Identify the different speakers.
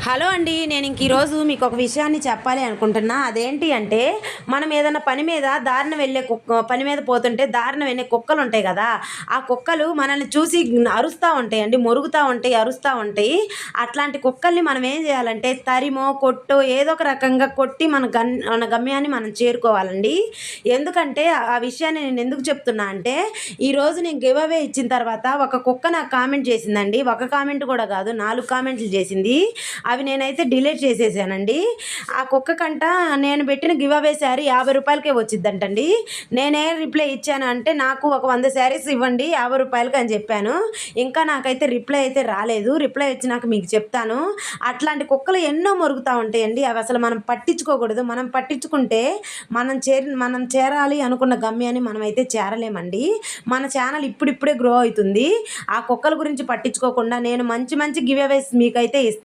Speaker 1: Hello అండి. నేను ఈరోజు మీకు ఒక విషయాన్ని చెప్పాలి అనుకుంటున్నా. అదేంటి అంటే, మనం ఏదైనా పని మీద దారిన వెళ్ళే పని మీద పోతుంటే దారిన వెళ్ళే కుక్కలు ఉంటాయి కదా! ఆ కుక్కలు మనల్ని చూసి అరుస్తా ఉంటాయండి. మొరుగుతా ఉంటాయి, అరుస్తా ఉంటాయి. అట్లాంటి కుక్కల్ని మనం ఏం చేయాలంటే తరిమో, కొట్టో ఏదో ఒక రకంగా కొట్టి మన గమ్యాన్ని మనం చేరుకోవాలండి. ఎందుకంటే ఆ విషయాన్ని నేను ఎందుకు చెప్తున్నా అంటే, ఈరోజు నేను గివ్ అవే ఇచ్చిన తర్వాత ఒక కుక్క నాకు కామెంట్ చేసిందండి. ఒక కామెంట్ కూడా కాదు, 4 కామెంట్లు చేసింది. అవి నేనైతే డిలీట్ చేసేసానండి. ఆ కుక్కకంట నేను పెట్టిన గివ్ అవే శారీ రూ. 50కే వచ్చిద్దంటండి. నేనేం రిప్లై ఇచ్చాను అంటే, నాకు ఒక 100 శారీస్ ఇవ్వండి రూ. 50 అని చెప్పాను. ఇంకా నాకైతే రిప్లై అయితే రాలేదు. రిప్లై వచ్చినాక మీకు చెప్తాను. అట్లాంటి కుక్కలు ఎన్నో మొరుగుతా ఉంటాయండి. అవి అసలు మనం పట్టించుకోకూడదు. మనం పట్టించుకుంటే మనం చేరాలి అనుకున్న గమ్యాన్ని మనమైతే చేరలేమండి. మన ఛానల్ ఇప్పుడిప్పుడే గ్రో అవుతుంది. ఆ కుక్కల గురించి పట్టించుకోకుండా నేను మంచి మంచి గివ్ అవేస్ మీకైతే